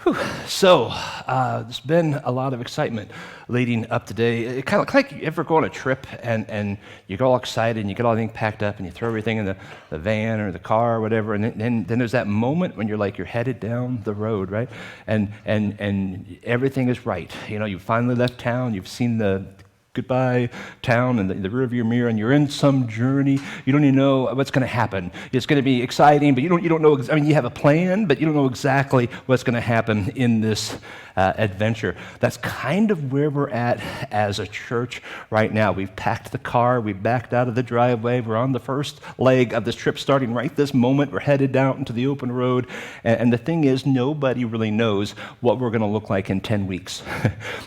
Whew. There's been a lot of excitement leading up today. It kind of like you ever go on a trip and you get all excited and you get all everything packed up and you throw everything in the van or the car or whatever, and then there's that moment when you're headed down the road, right? And everything is right. You know, you finally left town, you've seen the goodbye town and the rear view mirror, and you're in some journey. You don't even know what's going to happen. It's going to be exciting, but you don't know. I mean, you have a plan, but you don't know exactly what's going to happen in this adventure. That's kind of where we're at as a church right now. We've packed the car, we've backed out of the driveway, we're on the first leg of this trip starting right this moment. We're headed down into the open road, and the thing is, nobody really knows what we're going to look like in 10 weeks.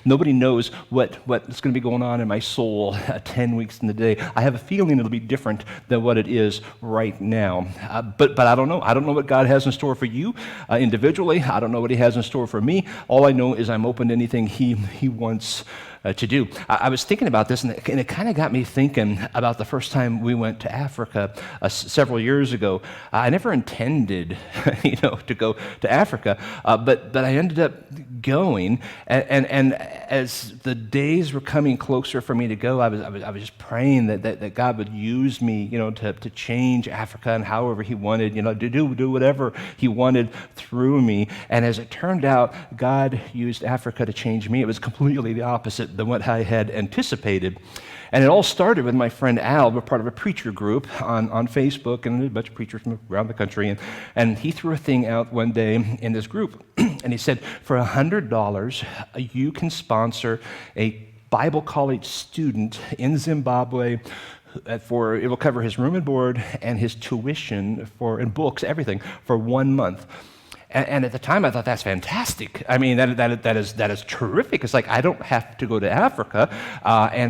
Nobody knows what's going to be going on in my soul 10 weeks in the day. I have a feeling it'll be different than what it is right now. But I don't know. I don't know what God has in store for you individually. I don't know what he has in store for me. All I know is I'm open to anything he wants to do. I was thinking about this, and it kind of got me thinking about the first time we went to Africa several years ago. I never intended, to go to Africa, but I ended up going, and as the days were coming closer for me to go, I was just praying that God would use me, to change Africa and however He wanted, to do whatever He wanted through me. And as it turned out, God used Africa to change me. It was completely the opposite than what I had anticipated. And it all started with my friend Al. We're part of a preacher group on Facebook, and a bunch of preachers from around the country. And he threw a thing out one day in this group, and he said, for $100, you can sponsor a Bible college student in Zimbabwe it will cover his room and board and his tuition and books, everything, for 1 month. And at the time, I thought, that's fantastic. I mean, that is terrific. It's like, I don't have to go to Africa,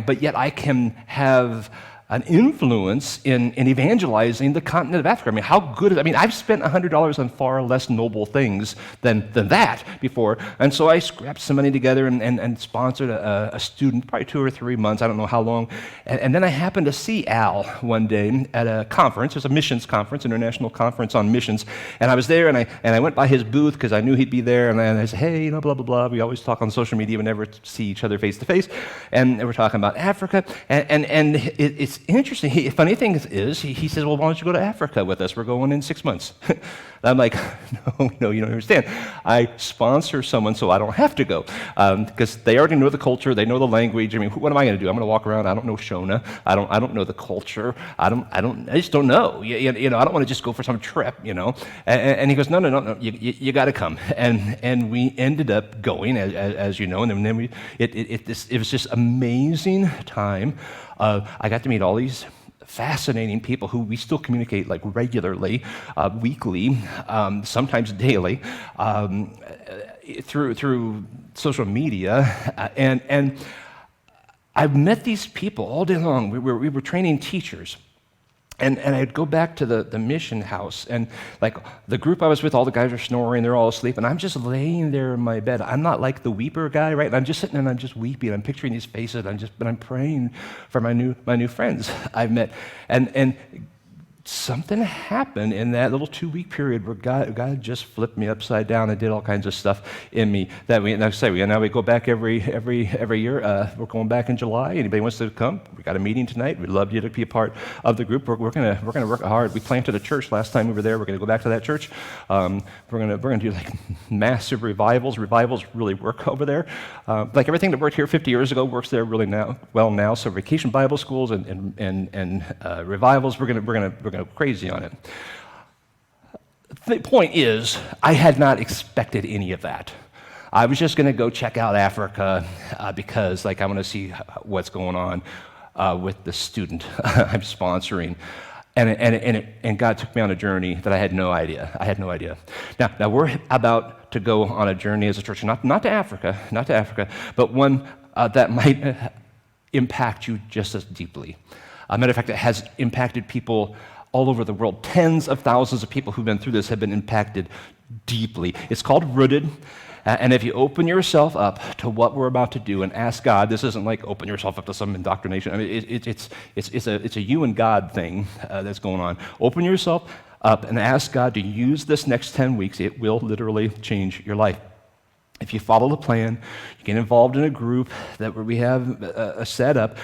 but yet I can have an influence in evangelizing the continent of Africa. I mean, how good is it? I mean, I've spent $100 on far less noble things than that before. And so I scrapped some money together and sponsored a student, probably 2 or 3 months, I don't know how long. And then I happened to see Al one day at a conference. It was a missions conference, international conference on missions. And I was there, and I went by his booth because I knew he'd be there. And I said, hey, blah, blah, blah. We always talk on social media. We never see each other face to face. And we're talking about Africa. And it's interesting. Funny thing is, he says, well, why don't you go to Africa with us? We're going in 6 months. I'm like, no, you don't understand. I sponsor someone so I don't have to go because they already know the culture. They know the language. I mean, what am I going to do? I'm going to walk around. I don't know Shona. I don't know the culture. I just don't know. I don't want to just go for some trip, And he goes, no, you got to come. And we ended up going, as you know, and then it was just amazing time. I got to meet all these fascinating people who we still communicate regularly, weekly, sometimes daily, through social media, and I've met these people all day long. We were training teachers. And I'd go back to the mission house, and the group I was with, all the guys are snoring, they're all asleep, and I'm just laying there in my bed. I'm not like the weeper guy, right? And I'm just sitting there and I'm just weeping. I'm picturing these faces, but I'm praying for my new friends I've met. And something happened in that little 2-week period where God just flipped me upside down and did all kinds of stuff in me that now we go back every year. We're going back in July. Anybody wants to come? We got a meeting tonight. We'd love you to be a part of the group. We're gonna work hard. We planted a church last time we were there. We're gonna go back to that church. We're gonna do massive revivals. Revivals really work over there. Everything that worked here 50 years ago works there really now. So vacation Bible schools and revivals. We're gonna go crazy on it. The point is, I had not expected any of that. I was just going to go check out Africa because I want to see what's going on with the student I'm sponsoring. And God took me on a journey that I had no idea. Now we're about to go on a journey as a church, not to Africa, but one that might impact you just as deeply. Matter of fact, it has impacted people all over the world. Tens of thousands of people who've been through this have been impacted deeply. It's called Rooted. And if you open yourself up to what we're about to do and ask God, this isn't like open yourself up to some indoctrination. I mean, it's a you and God thing that's going on. Open yourself up and ask God to use this next 10 weeks. It will literally change your life. If you follow the plan, you get involved in a group where we have a setup,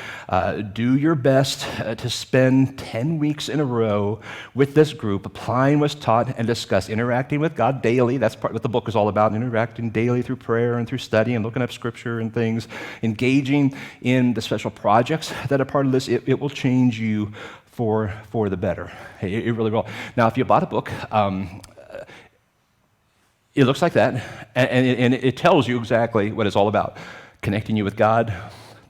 do your best to spend 10 weeks in a row with this group, applying what's taught and discussed, interacting with God daily. That's part what the book is all about, interacting daily through prayer and through study and looking up scripture and things, engaging in the special projects that are part of this. It will change you for the better. It really will. Now, if you bought a book, it looks like that, and it tells you exactly what it's all about, connecting you with God,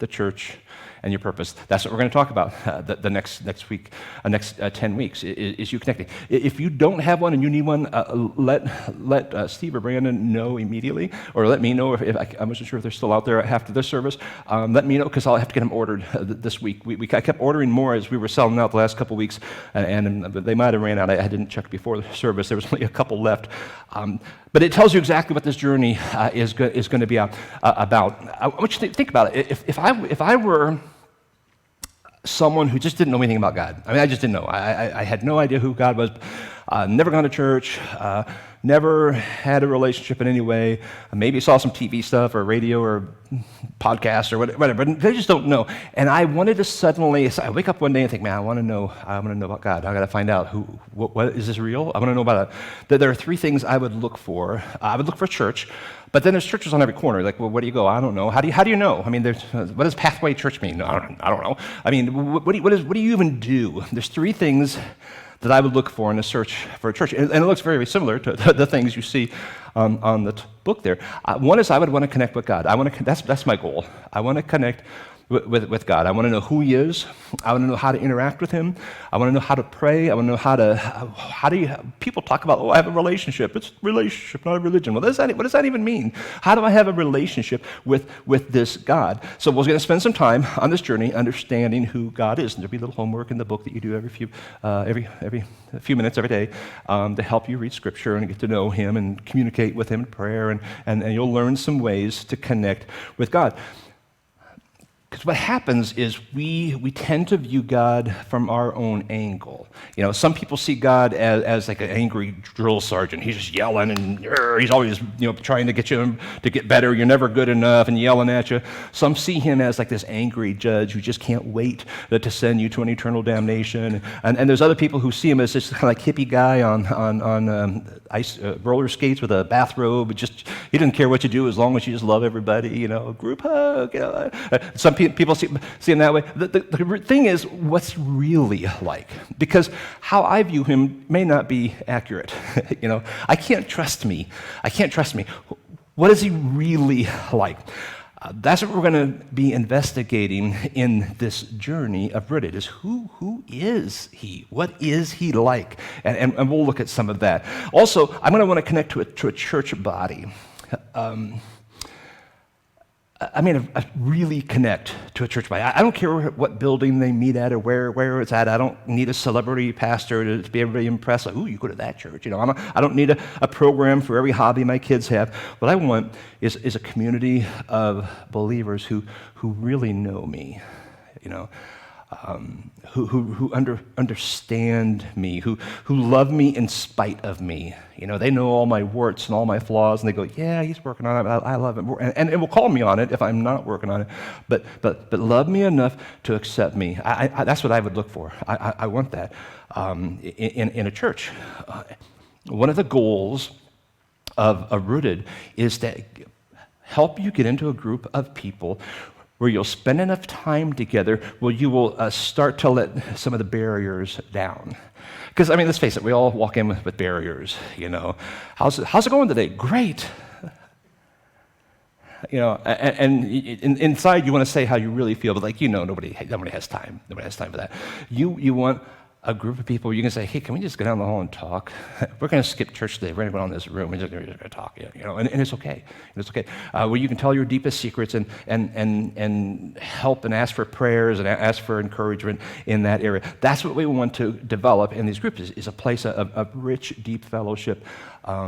the church, and your purpose. That's what we're going to talk about the next week, next 10 weeks, is you connecting. If you don't have one and you need one, let Steve or Brandon know immediately, or let me know if I wasn't sure if they're still out there after this service. Let me know, because I'll have to get them ordered this week. I kept ordering more as we were selling out the last couple weeks, and they might have ran out. I didn't check before the service. There was only a couple left. But it tells you exactly what this journey is going to be about. I want you to think about it. If I were someone who just didn't know anything about God, I just didn't know. I had no idea who God was. Never gone to church. Never had a relationship in any way. Maybe saw some TV stuff or radio or podcast or whatever, but they just don't know. And I wanted to suddenly, I wake up one day and think, man, I want to know about God. I got to find out what is this real? I want to know about it. There are three things I would look for. I would look for a church, but then there's churches on every corner. Like, well, where do you go? I don't know. How do you know? What does Pathway Church mean? No, I don't know. What do you even do? There's three things that I would look for in a search for a church. And it looks very, very similar to the things you see on the book there. One is I would want to connect with God. That's my goal. I want to connect with God. I want to know who He is. I want to know how to interact with Him. I want to know how to pray. I want to know how do you, people talk about, I have a relationship. It's a relationship, not a religion. Well, what does that even mean? How do I have a relationship with this God? So we're going to spend some time on this journey understanding who God is. And there'll be a little homework in the book that you do every few minutes every day to help you read Scripture and get to know Him and communicate with Him in prayer. And you'll learn some ways to connect with God. Because what happens is we tend to view God from our own angle. Some people see God as like an angry drill sergeant. He's just yelling and he's always trying to get you to get better. You're never good enough and yelling at you. Some see Him as like this angry judge who just can't wait to send you to an eternal damnation. And there's other people who see Him as this kind of like hippie guy on ice roller skates with a bathrobe. He doesn't care what you do as long as you just love everybody. Group hug. Some people see Him that way. The thing is, what's really like? Because how I view Him may not be accurate. I can't trust me. What is He really like? That's what we're going to be investigating in this journey of Rooted, is who is He? What is He like? And we'll look at some of that. Also, I'm going to want to connect to a church body. I really connect to a church body. I don't care what building they meet at or where it's at. I don't need a celebrity pastor to be everybody impressed. Like, ooh, you go to that church. I don't need a program for every hobby my kids have. What I want is a community of believers who really know me, who understand me, who love me in spite of me. They know all my warts and all my flaws, and they go, yeah, he's working on it. I love it. And it will call me on it if I'm not working on it. But love me enough to accept me. That's what I would look for. I want that in a church. One of the goals of Rooted is to help you get into a group of people where you'll spend enough time together where you will start to let some of the barriers down. Because, let's face it, we all walk in with barriers, How's it going today? Great. And inside you want to say how you really feel, but nobody has time. Nobody has time for that. You want a group of people, you can say, hey, can we just go down the hall and talk? We're going to skip church today. We're going to go in this room. We're just going to talk, and it's okay. It's okay. Where you can tell your deepest secrets and help and ask for prayers and ask for encouragement in that area. That's what we want to develop in these groups, is a place of rich, deep fellowship. We're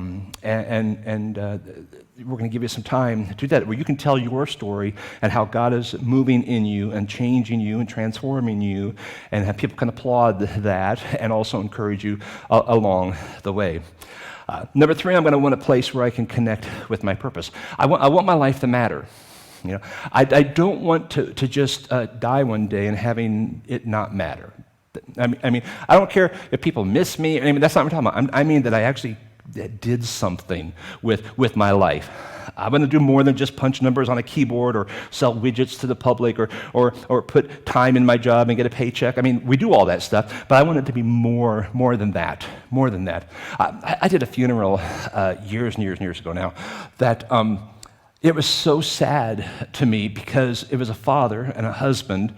going to give you some time to do that, where you can tell your story and how God is moving in you and changing you and transforming you, and have people can applaud that and also encourage you along the way. Number three, I'm going to want a place where I can connect with my purpose. I want my life to matter. I don't want to just die one day and having it not matter. I mean, I don't care if people miss me. I mean, that's not what I'm talking about. I mean that I actually did something with my life. I'm going to do more than just punch numbers on a keyboard or sell widgets to the public or put time in my job and get a paycheck. I mean, we do all that stuff, but I want it to be more than that. More than that. I did a funeral years and years ago now that it was so sad to me because it was a father and a husband,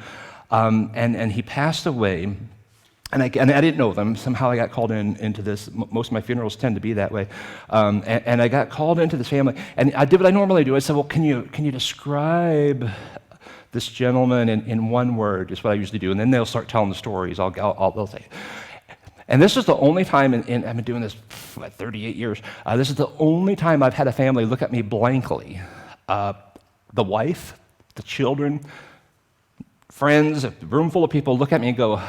and he passed away. And I didn't know them. Somehow I got called into this. Most of my funerals tend to be that way. And I got called into this family. And I did what I normally do. I said, well, can you describe this gentleman in one word, is what I usually do. And then they'll start telling the stories. They'll say. And this is the only time, I've been doing this for 38 years, this is the only time I've had a family look at me blankly. The wife, the children, friends, a room full of people look at me and go,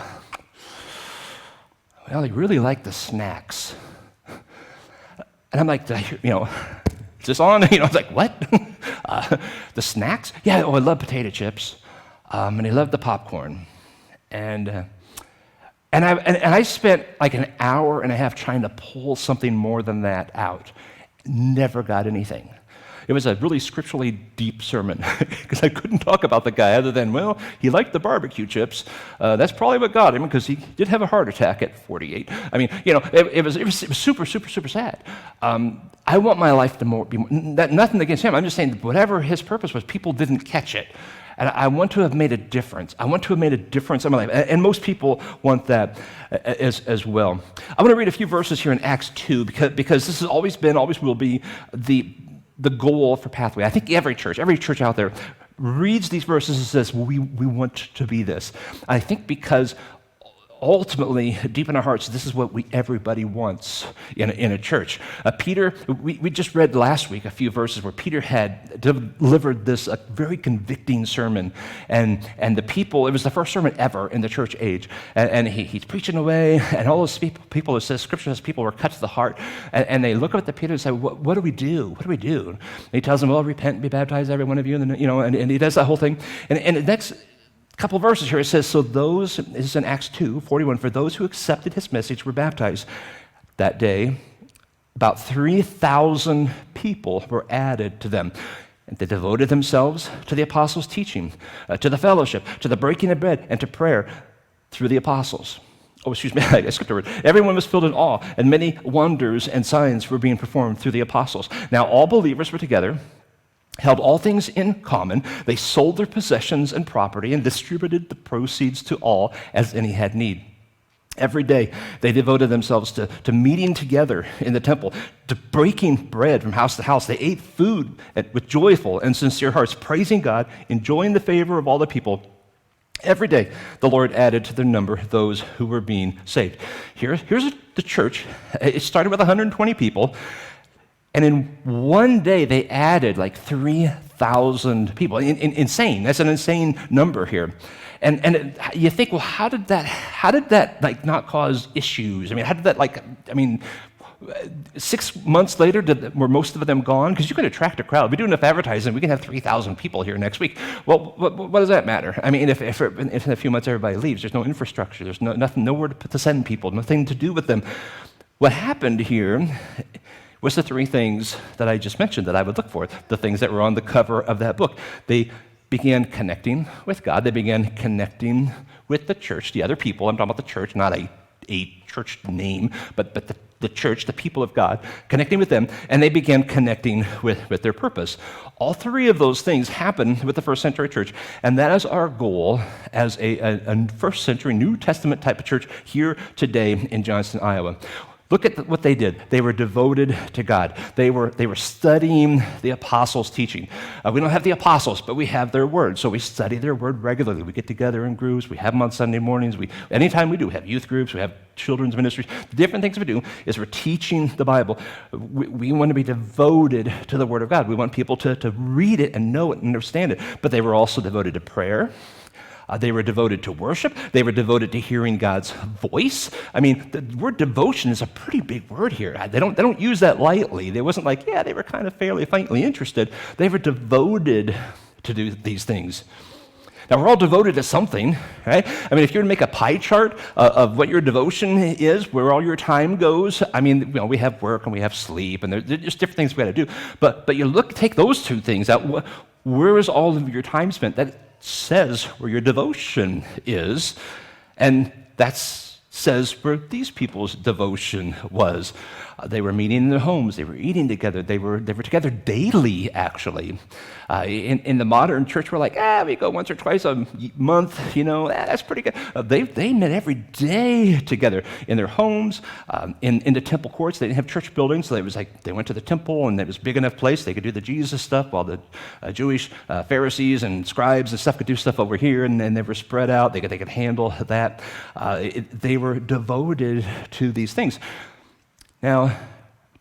well, they really like the snacks. And I'm like, is this on? I was like, what? The snacks? Yeah, I love potato chips. And I love the popcorn. And I spent like an hour and a half trying to pull something more than that out. Never got anything. It was a really scripturally deep sermon because I couldn't talk about the guy other than, well, he liked the barbecue chips. That's probably what got him because he did have a heart attack at 48. I mean, it was super, super, super sad. I want my life to be more, nothing against him. I'm just saying whatever his purpose was, people didn't catch it. And I want to have made a difference. I want to have made a difference in my life. And most people want that as well. I want to read a few verses here in Acts 2 because this has always been, always will be the goal for Pathway. I think every church out there reads these verses and says, we want to be this. I think because ultimately, deep in our hearts, this is what everybody wants in a church. Peter, we just read last week a few verses where Peter had delivered this very convicting sermon, and the people, it was the first sermon ever in the church age, and he's preaching away, and all those people, it says, Scripture says people were cut to the heart, and they look up at Peter and say, what do we do? What do we do? And he tells them, well, repent and be baptized, every one of you, and he does that whole thing, and the next couple verses here, it says, so those, this is in Acts 2:41, for those who accepted his message were baptized. That day, about 3,000 people were added to them. And they devoted themselves to the apostles' teaching, to the fellowship, to the breaking of bread, and to prayer through the apostles. Oh, excuse me, I skipped a word. Everyone was filled in awe, and many wonders and signs were being performed through the apostles. Now all believers were together, held all things in common. They sold their possessions and property and distributed the proceeds to all as any had need. Every day, they devoted themselves to meeting together in the temple, to breaking bread from house to house. They ate food with joyful and sincere hearts, praising God, enjoying the favor of all the people. Every day, the Lord added to their number those who were being saved. Here's the church. It started with 120 people. And in one day, they added like 3,000 people. Insane. That's an insane number here. And you think, well, how did that like not cause issues? I mean, 6 months later, were most of them gone? Because you could attract a crowd. We do enough advertising, we can have 3,000 people here next week. Well, what does that matter? I mean, if in a few months everybody leaves, there's no infrastructure, there's nothing, nowhere to send people, nothing to do with them. What happened here was the three things that I just mentioned that I would look for, the things that were on the cover of that book. They began connecting with God. They began connecting with the church, the other people. I'm talking about the church, not a church name, but the church, the people of God, connecting with them, and they began connecting with their purpose. All three of those things happened with the first century church, and that is our goal as a first century New Testament type of church here today in Johnston, Iowa. Look at what they did. They were devoted to God. They were studying the apostles' teaching. We don't have the apostles, but we have their word. So we study their word regularly. We get together in groups. We have them on Sunday mornings. Anytime we do, we have youth groups. We have children's ministries. The different things we do is we're teaching the Bible. We want to be devoted to the word of God. We want people to read it and know it and understand it. But they were also devoted to prayer. They were devoted to worship. They were devoted to hearing God's voice. I mean, the word devotion is a pretty big word here. They don't use that lightly. They wasn't like, yeah, they were kind of fairly faintly interested. They were devoted to do these things. Now, we're all devoted to something, right? I mean, if you were to make a pie chart of what your devotion is, where all your time goes, I mean, you know, we have work and we have sleep, and there's just different things we got to do. But you take those two things out. Where is all of your time spent? That says where your devotion is, and that says where these people's devotion was. They were meeting in their homes. They were eating together. They were together daily, actually. In the modern church, we're like, we go once or twice a month. You know, that's pretty good. They met every day together in their homes, in the temple courts. They didn't have church buildings, so it was like they went to the temple, and it was a big enough place they could do the Jesus stuff, while the Jewish Pharisees and scribes and stuff could do stuff over here, and they were spread out. They could handle that. They were devoted to these things. Now,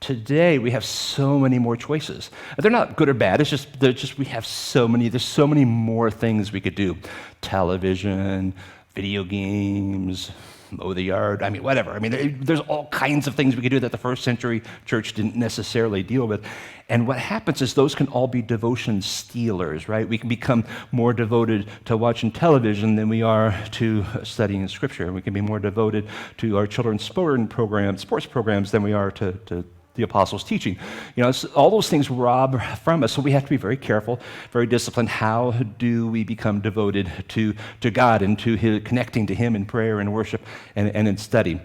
today we have so many more choices. They're not good or bad. It's just we have so many. There's so many more things we could do: television, video games, mow the yard. I mean, whatever. I mean, there's all kinds of things we could do that the first century church didn't necessarily deal with. And what happens is those can all be devotion stealers, right? We can become more devoted to watching television than we are to studying Scripture. We can be more devoted to our children's sports programs than we are to the apostles' teaching. You know, all those things rob from us, so we have to be very careful, very disciplined. How do we become devoted to God and to connecting to Him in prayer and worship and in study?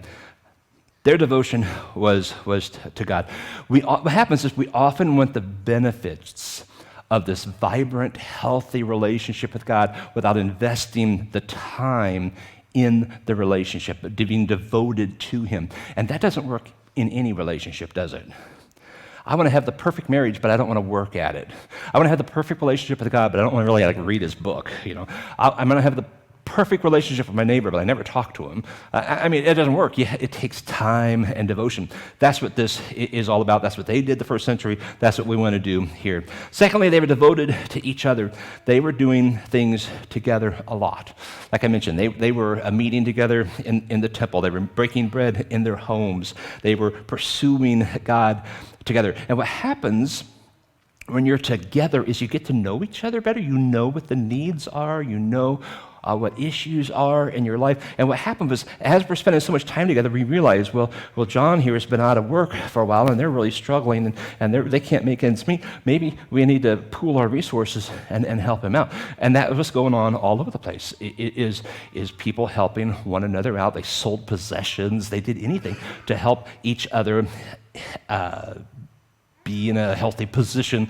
Their devotion was to God. What happens is we often want the benefits of this vibrant, healthy relationship with God without investing the time in the relationship, being devoted to Him. And that doesn't work in any relationship, does it? I want to have the perfect marriage, but I don't want to work at it. I want to have the perfect relationship with God, but I don't want to really read His book. You know, I'm going to have the perfect relationship with my neighbor, but I never talk to him. I mean, it doesn't work. It takes time and devotion. That's what this is all about. That's what they did the first century. That's what we want to do here. Secondly, they were devoted to each other. They were doing things together a lot. Like I mentioned, they were meeting together in the temple. They were breaking bread in their homes. They were pursuing God together. And what happens when you're together is you get to know each other better. You know what the needs are. You know what issues are in your life. And what happened was, as we're spending so much time together, we realize, well, John here has been out of work for a while, and they're really struggling, and they can't make ends meet. Maybe we need to pool our resources and help him out. And that was what's going on all over the place. It is people helping one another out. They sold possessions. They did anything to help each other be in a healthy position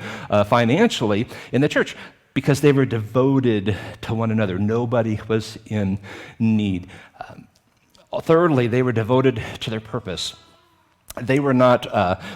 financially in the church, because they were devoted to one another. Nobody was in need. Thirdly, they were devoted to their purpose. They were not.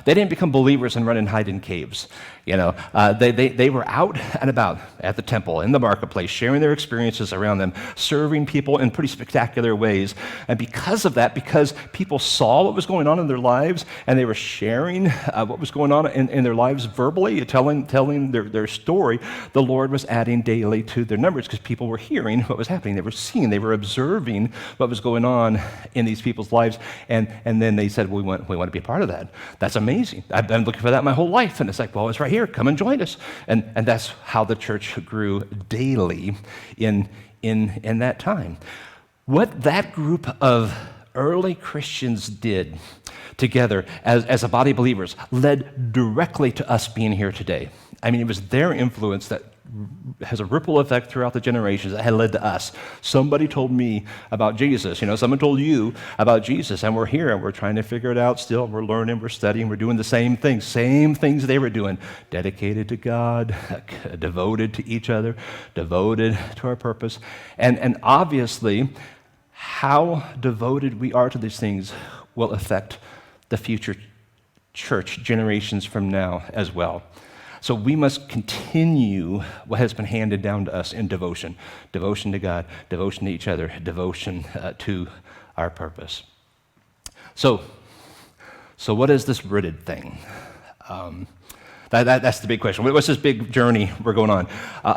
They didn't become believers and run and hide in caves. You know, they were out and about at the temple, in the marketplace, sharing their experiences around them, serving people in pretty spectacular ways. And because of that, because people saw what was going on in their lives, and they were sharing what was going on in their lives verbally, telling their story, the Lord was adding daily to their numbers, because people were hearing what was happening. They were seeing, they were observing what was going on in these people's lives, and then they said, we want to be a part of that. That's amazing. I've been looking for that my whole life. And it's like, well, it's right here. Come and join us. And that's how the church grew daily in that time. What that group of early Christians did together as a body of believers led directly to us being here today. I mean, it was their influence that has a ripple effect throughout the generations that had led to us. Somebody told me about Jesus. You know, someone told you about Jesus, and we're here, and we're trying to figure it out still. We're learning, we're studying, we're doing the same things they were doing. Dedicated to God, devoted to each other, devoted to our purpose. And obviously, how devoted we are to these things will affect the future church generations from now as well. So we must continue what has been handed down to us in devotion. Devotion to God, devotion to each other, devotion to our purpose. So what is this rooted thing? Now That's the big question. What's this big journey we're going on?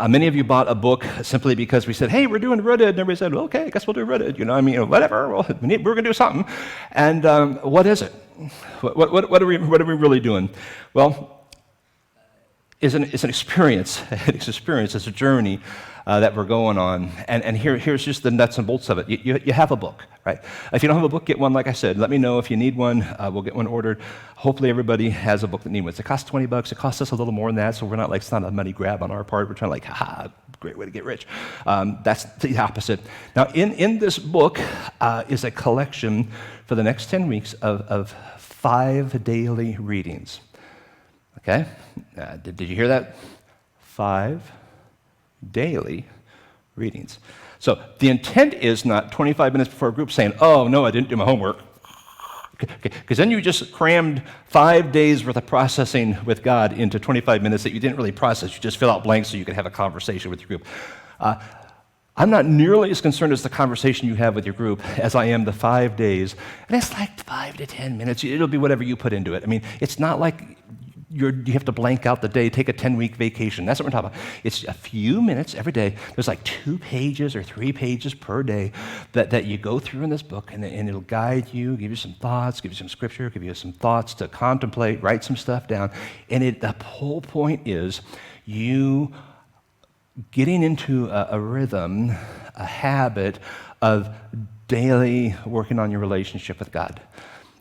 Many of you bought a book simply because we said, hey, we're doing Rooted. And everybody said, well, okay, I guess we'll do Rooted. Whatever. Well, we're going to do something. And what is it? What are we really doing? Well, it's an experience. It's an experience. It's a journey that we're going on. And here's just the nuts and bolts of it. You have a book, right? If you don't have a book, get one, like I said. Let me know if you need one. We'll get one ordered. Hopefully everybody has a book that needs one. It costs $20. It costs us a little more than that, so we're not it's not a money grab on our part. We're trying to great way to get rich. That's the opposite. Now, in this book is a collection for the next 10 weeks of 5 daily readings. Okay? Did you hear that? 5 daily readings. So the intent is not 25 minutes before a group saying, oh, no, I didn't do my homework. Because then you just crammed 5 days worth of processing with God into 25 minutes that you didn't really process. You just fill out blanks so you could have a conversation with your group. I'm not nearly as concerned as the conversation you have with your group as I am the 5 days. And it's like 5 to 10 minutes. It'll be whatever you put into it. I mean, it's not like you have to blank out the day, take a 10-week vacation. That's what we're talking about. It's a few minutes every day. There's like 2 pages or 3 pages per day that you go through in this book, and it'll guide you, give you some thoughts, give you some scripture, give you some thoughts to contemplate, write some stuff down. And the whole point is you getting into a rhythm, a habit of daily working on your relationship with God.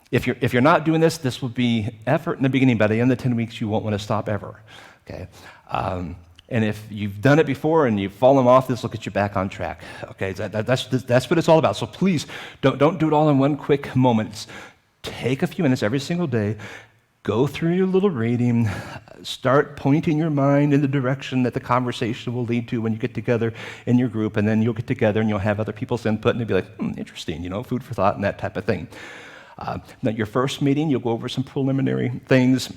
If you're not doing this, this will be effort in the beginning. By the end of the 10 weeks, you won't want to stop ever. Okay, and if you've done it before and you've fallen off, this will get you back on track. Okay, that's what it's all about. So please don't do it all in one quick moment. Take a few minutes every single day. Go through your little reading. Start pointing your mind in the direction that the conversation will lead to when you get together in your group, and then you'll get together and you'll have other people's input, and they'll be like, interesting, food for thought and that type of thing. Now, your first meeting, you'll go over some preliminary things,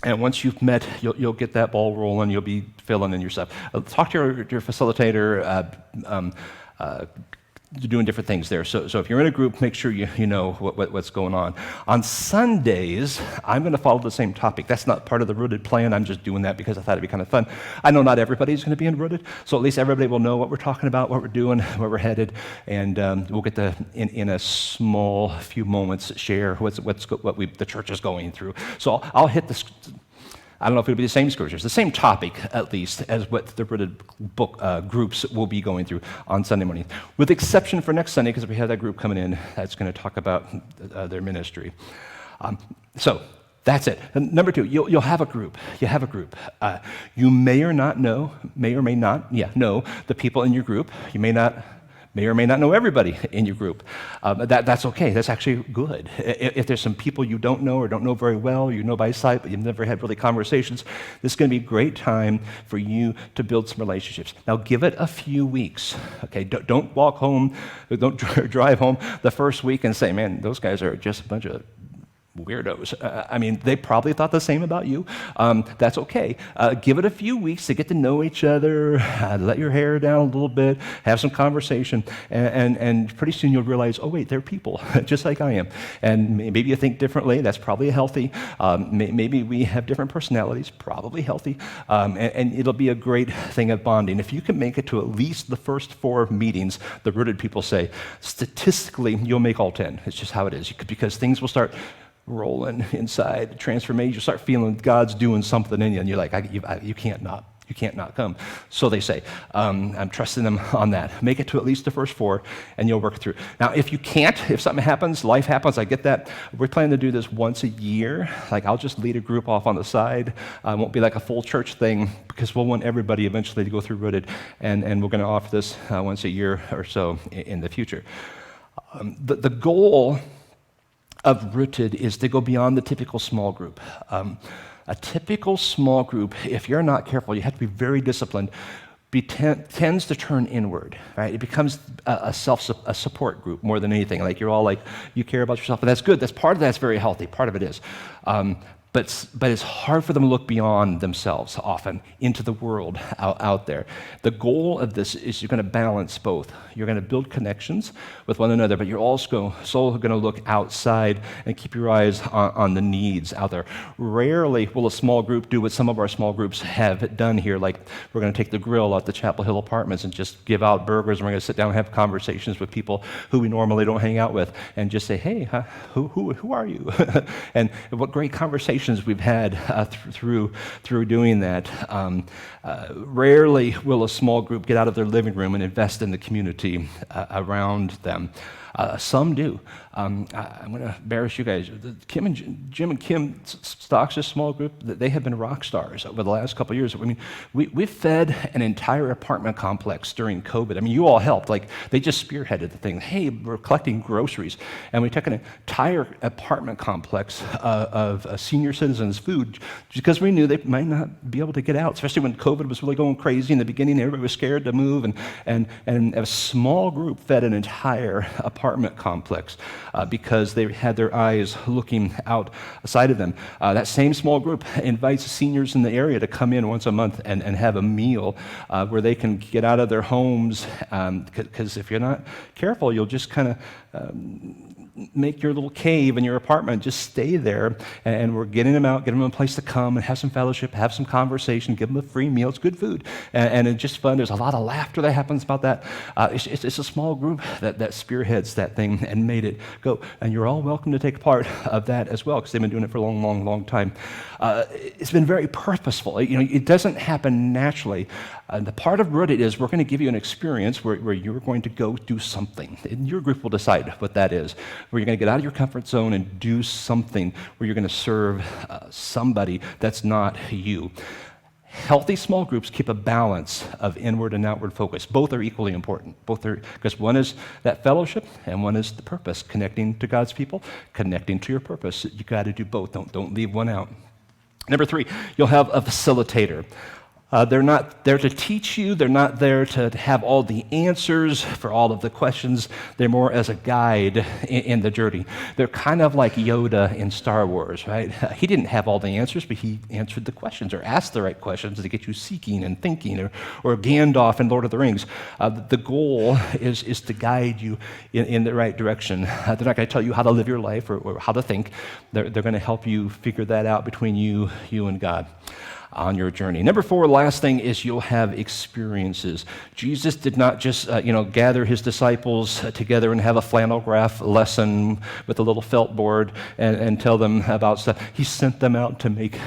and once you've met, you'll get that ball rolling. You'll be filling in your stuff. Talk to your facilitator. You're doing different things there. So if you're in a group, make sure you know what's going on. On Sundays, I'm going to follow the same topic. That's not part of the Rooted plan. I'm just doing that because I thought it'd be kind of fun. I know not everybody's going to be in Rooted, so at least everybody will know what we're talking about, what we're doing, where we're headed, and we'll get to, in a small few moments, share what the church is going through. So I'll hit this. I don't know if it'll be the same scriptures, the same topic, at least, as what the Rooted book groups will be going through on Sunday morning, with exception for next Sunday, because we have that group coming in that's going to talk about their ministry. So that's it. And number 2, you'll have a group. You have a group. You may or may not know the people in your group. You may or may not know everybody in your group. That's okay. That's actually good. If there's some people you don't know or don't know very well, you know by sight, but you've never had really conversations, this is going to be a great time for you to build some relationships. Now, give it a few weeks. Okay, don't walk home, don't drive home the first week and say, man, those guys are just a bunch of weirdos. They probably thought the same about you. That's okay. Give it a few weeks to get to know each other, let your hair down a little bit, have some conversation, and pretty soon you'll realize, oh wait, they're people, just like I am. And maybe you think differently. That's probably healthy. Maybe we have different personalities, probably healthy. And it'll be a great thing of bonding. If you can make it to at least the first 4 meetings, the Rooted people say, statistically, you'll make all 10. It's just how it is. Because things will start rolling inside, transformation. You start feeling God's doing something in you, and you're like, you can't not come. So they say, I'm trusting them on that. Make it to at least the first 4, and you'll work through. Now, if you can't, if something happens, life happens, I get that. We're planning to do this once a year. Like, I'll just lead a group off on the side. It won't be like a full church thing, because we'll want everybody eventually to go through Rooted, and we're going to offer this once a year or so in the future. The goal of Rooted is to go beyond the typical small group. A typical small group, if you're not careful, you have to be very disciplined, tends to turn inward, right? It becomes a support group more than anything. Like, you're all like, you care about yourself, and that's good. Part of that's very healthy. Part of it is. but it's hard for them to look beyond themselves often into the world out there. The goal of this is you're going to balance both. You're going to build connections with one another, but you're also going to look outside and keep your eyes on the needs out there. Rarely will a small group do what some of our small groups have done here, like we're going to take the grill out the Chapel Hill Apartments and just give out burgers, and we're going to sit down and have conversations with people who we normally don't hang out with, and just say, hey, who are you? And what great conversations we've had through doing that. Rarely will a small group get out of their living room and invest in the community around them. Some do. I'm going to embarrass you guys. Jim and Kim Stocks' small group, they have been rock stars over the last couple of years. I mean, we fed an entire apartment complex during COVID. I mean, you all helped. Like, they just spearheaded the thing. Hey, we're collecting groceries. And we took an entire apartment complex of senior citizens' food because we knew they might not be able to get out, especially when COVID was really going crazy in the beginning. Everybody was scared to move. And a small group fed an entire apartment complex because they had their eyes looking outside of them. That same small group invites seniors in the area to come in once a month and have a meal where they can get out of their homes, because if you're not careful, you'll just kind of make your little cave in your apartment, just stay there, and we're getting them out, getting them a place to come and have some fellowship, have some conversation, give them a free meal. It's good food, and it's just fun. There's a lot of laughter that happens about that. It's a small group that spearheads that thing and made it go, and you're all welcome to take part of that as well, because they've been doing it for a long time. It's been very purposeful. It doesn't happen naturally. The part of Rooted is we're going to give you an experience where you're going to go do something, and your group will decide what that is, where you're going to get out of your comfort zone and do something where you're going to serve somebody that's not you. Healthy small groups keep a balance of inward and outward focus. Both are equally important. Both are, because one is that fellowship and one is the purpose, connecting to God's people, connecting to your purpose. You got to do both. Don't leave one out. Number 3, you'll have a facilitator. They're not there to teach you. They're not there to have all the answers for all of the questions. They're more as a guide in the journey. They're kind of like Yoda in Star Wars, right? He didn't have all the answers, but he answered the questions or asked the right questions to get you seeking and thinking, or Gandalf in Lord of the Rings. The goal is to guide you in the right direction. They're not going to tell you how to live your life or how to think. They're going to help you figure that out between you and God on your journey. Number 4, last thing is you'll have experiences. Jesus did not just gather his disciples together and have a flannel graph lesson with a little felt board and tell them about stuff. He sent them out to make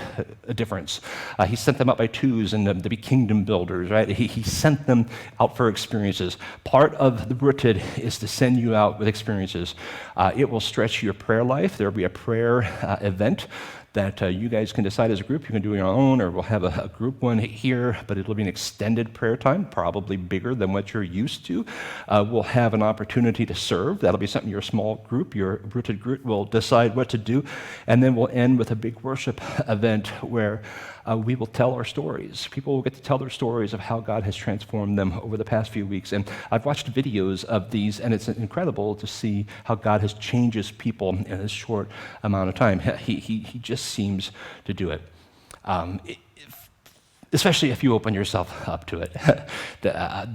a difference. He sent them out by twos and to be kingdom builders, right? He sent them out for experiences. Part of the Rooted is to send you out with experiences. It will stretch your prayer life. There will be a prayer event that you guys can decide as a group. You can do your own, or we'll have a group one here, but it'll be an extended prayer time, probably bigger than what you're used to. We'll have an opportunity to serve. That'll be something your small group, your Rooted group, will decide what to do. And then we'll end with a big worship event where we will tell our stories. People will get to tell their stories of how God has transformed them over the past few weeks. And I've watched videos of these, and it's incredible to see how God has changed people in a short amount of time. He just seems to do it. Especially if you open yourself up to it.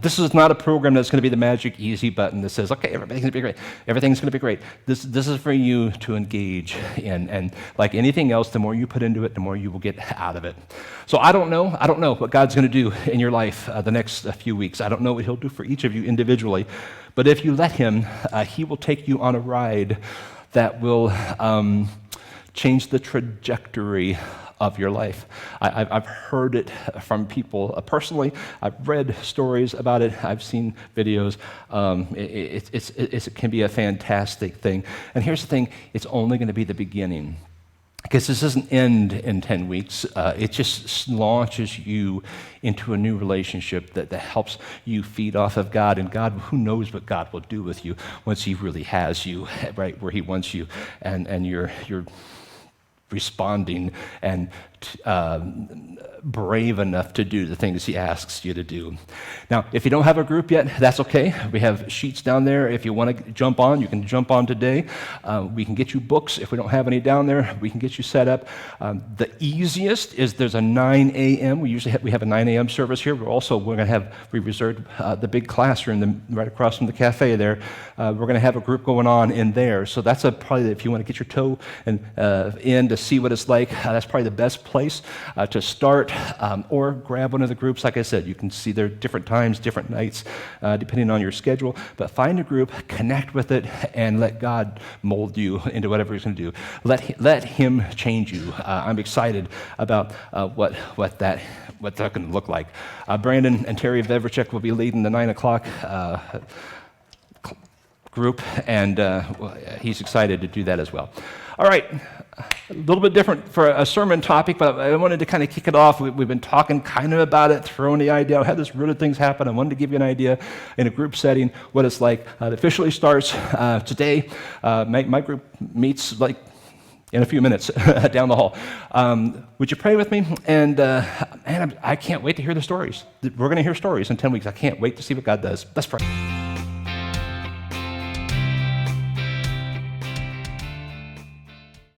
This is not a program that's going to be the magic easy button that says, okay, everything's going to be great. Everything's going to be great. This is for you to engage in. And like anything else, the more you put into it, the more you will get out of it. So I don't know what God's going to do in your life the next few weeks. I don't know what he'll do for each of you individually. But if you let him, he will take you on a ride that will change the trajectory of your life. I've heard it from people personally. I've read stories about it. I've seen videos. It can be a fantastic thing. And here's the thing, it's only going to be the beginning. Because this doesn't end in 10 weeks. It just launches you into a new relationship that helps you feed off of God. And God, who knows what God will do with you once he really has you right where he wants you. And you're responding and brave enough to do the things he asks you to do. Now, if you don't have a group yet, that's okay. We have sheets down there. If you want to jump on, you can jump on today. We can get you books. If we don't have any down there, we can get you set up. The easiest is there's a 9 a.m. We have a 9 a.m. service here. We reserved the big classroom right across from the cafe there. We're going to have a group going on in there. So that's probably, if you want to get your toe in to see what it's like, that's probably the best place to start. Or grab one of the groups. Like I said, you can see there different times, different nights, depending on your schedule. But find a group, connect with it, and let God mold you into whatever He's going to do. Let Him change you. I'm excited about what that's going to look like. Brandon and Terry Veverchek will be leading the 9 o'clock group, and he's excited to do that as well. All right. A little bit different for a sermon topic, but I wanted to kind of kick it off. We've been talking kind of about it, throwing the idea out, how this really things happen. I wanted to give you an idea in a group setting, what it's like. It officially starts today. My group meets like in a few minutes down the hall. Would you pray with me? And man, I can't wait to hear the stories. We're going to hear stories in 10 weeks. I can't wait to see what God does. Let's pray.